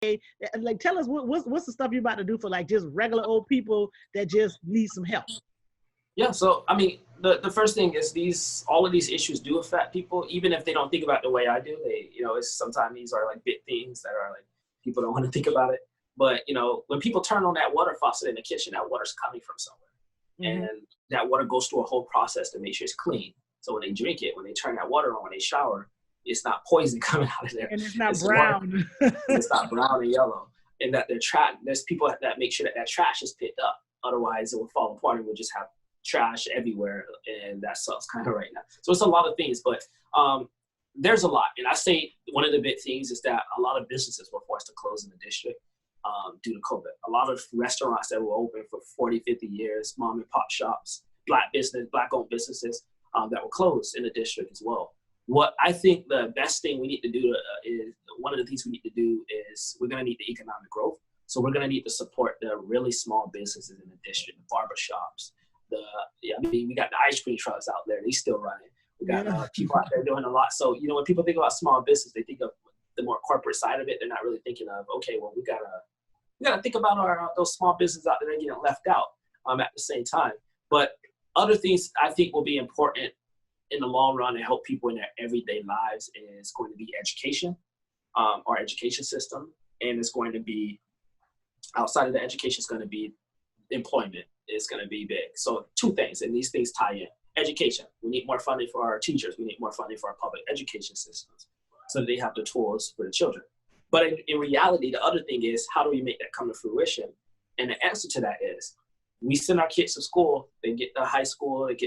Like, tell us what's the stuff you're about to do for like just regular old people that just need some help. Yeah, so I mean, the first thing is all of these issues do affect people, even if they don't think about it the way I do. They, it's sometimes these are like big things that are like people don't want to think about it. But when people turn on that water faucet in the kitchen, that water's coming from somewhere, and that water goes through a whole process to make sure it's clean. So when they drink it, when they turn that water on, when they shower, it's not poison coming out of there, and it's not brown. It's not brown and yellow, and that there's people that make sure that trash is picked up. Otherwise, it will fall apart and we'll just have trash everywhere, and that sucks kind of right now. So it's a lot of things, but there's a lot. And I say one of the big things is that a lot of businesses were forced to close in the district due to COVID. A lot of restaurants that were open for 40, 50 years, mom and pop shops, black-owned businesses that were closed in the district as well. What I think the best thing we need to do is, one of the things we need to do is we're going to need the economic growth. So we're going to need to support the really small businesses in the district, the barber shops, we got the ice cream trucks out there. They still running. We got people out there doing a lot. So, when people think about small business, they think of the more corporate side of it. They're not really thinking of, okay, well, we gotta think about those small businesses out there that are getting left out at the same time. But other things I think will be important in the long run and help people in their everyday lives is going to be education, our education system. And it's going to be, outside of the education, it's going to be employment. Is going to be big. So two things, and these things tie in. Education. We need more funding for our teachers. We need more funding for our public education systems so that they have the tools for the children. But in reality, the other thing is, how do we make that come to fruition? And the answer to that is, we send our kids to school, they get to high school, and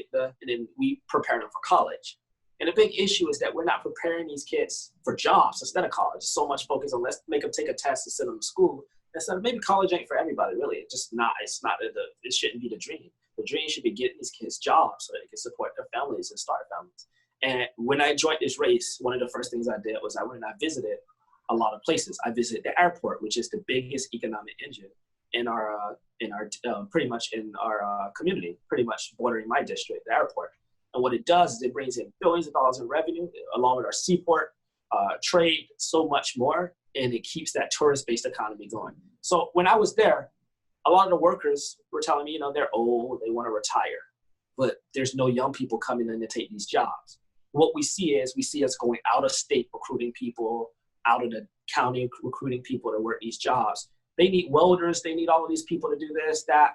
then we prepare them for college. And the big issue is that we're not preparing these kids for jobs instead of college. So much focus on let's make them take a test and send them to school. Instead of, maybe college ain't for everybody, really. It's not, it shouldn't be the dream. The dream should be getting these kids jobs so they can support their families and start families. And when I joined this race, one of the first things I did was I went and I visited a lot of places. I visited the airport, which is the biggest economic engine in our pretty much in our community, pretty much bordering my district, the airport. And what it does is it brings in billions of dollars in revenue, along with our seaport, trade, so much more. And it keeps that tourist-based economy going. So when I was there, a lot of the workers were telling me, they're old, they want to retire, but there's no young people coming in to take these jobs. What we see us going out of state recruiting people, out of the county recruiting people to work these jobs. They need welders, they need all of these people to do this, that.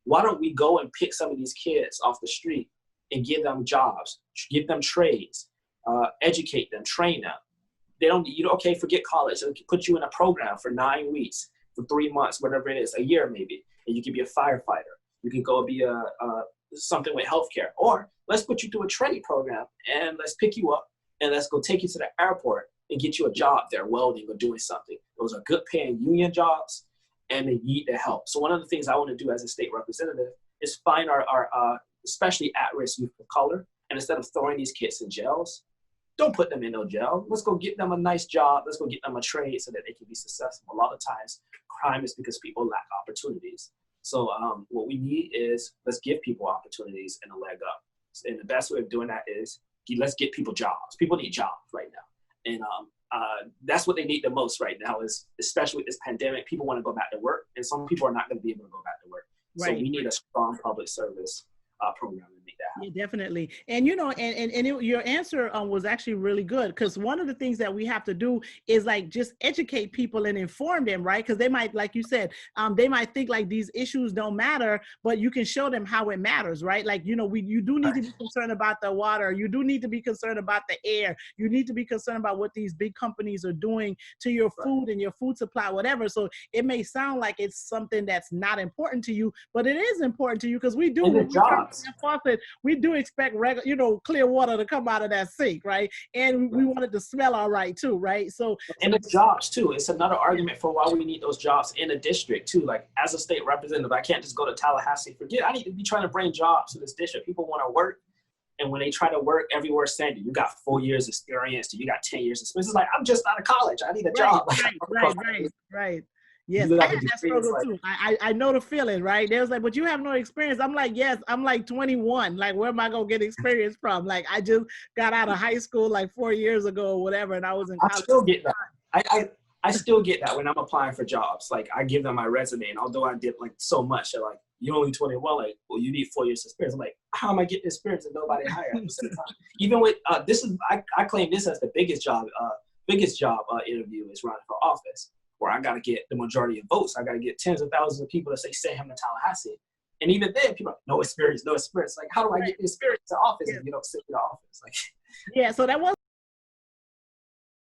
Why don't we go and pick some of these kids off the street and give them jobs, give them trades, educate them, train them. They don't, okay, forget college. They'll put you in a program for 9 weeks, for 3 months, whatever it is, a year maybe, and you can be a firefighter. You can go be something with healthcare, or let's put you through a trade program and let's pick you up and let's go take you to the airport and get you a job there, welding or doing something. Those are good paying union jobs, and they need the help. So one of the things I want to do as a state representative is find our especially at-risk youth of color, and instead of throwing these kids in jails, don't put them in no jail. Let's go get them a nice job. Let's go get them a trade so that they can be successful. A lot of times, crime is because people lack opportunities. So what we need is, let's give people opportunities and a leg up. And the best way of doing that is, let's get people jobs. People need jobs right now. And that's what they need the most right now, is especially with this pandemic, people want to go back to work, and some people are not going to be able to go back to work. Right. So we need a strong public service program to make that happen. Yeah, definitely. And your answer was actually really good, because one of the things that we have to do is like just educate people and inform them, right? Because they might, like you said, they might think like these issues don't matter, but you can show them how it matters, right? Like, you do need to be concerned about the water. You do need to be concerned about the air. You need to be concerned about what these big companies are doing to your food and your food supply, whatever. So it may sound like it's something that's not important to you, but it is important to you, because we do. Faucet, we do expect clear water to come out of that sink, right? And we want it to smell all right too, right? So the jobs too. It's another argument for why we need those jobs in a district too. Like, as a state representative, I can't just go to Tallahassee. I need to be trying to bring jobs to this district. People want to work, and when they try to work, everywhere saying you got 4 years experience, you got 10 years experience. It's like, I'm just out of college. I need a job. Right. Yes, I had that struggle too. I know the feeling, right? They was like, but you have no experience. I'm like, yes, I'm like 21. Like, where am I going to get experience from? Like, I just got out of high school like 4 years ago or whatever, and I was in college. I still get that. I still get that when I'm applying for jobs. Like I give them my resume, and although I did like so much, they're like, "You only 20." Well, like, well, you need 4 years experience. I'm like, how am I getting experience and nobody hired at the same time? Even with I claim this as the biggest job interview is running for office, where I got to get the majority of votes. I got to get tens of thousands of people to say send him to Tallahassee, and even then, people are like, no experience, no experience. Like, how do I get the experience to office if you don't sit in the office? Like, Yeah, so that was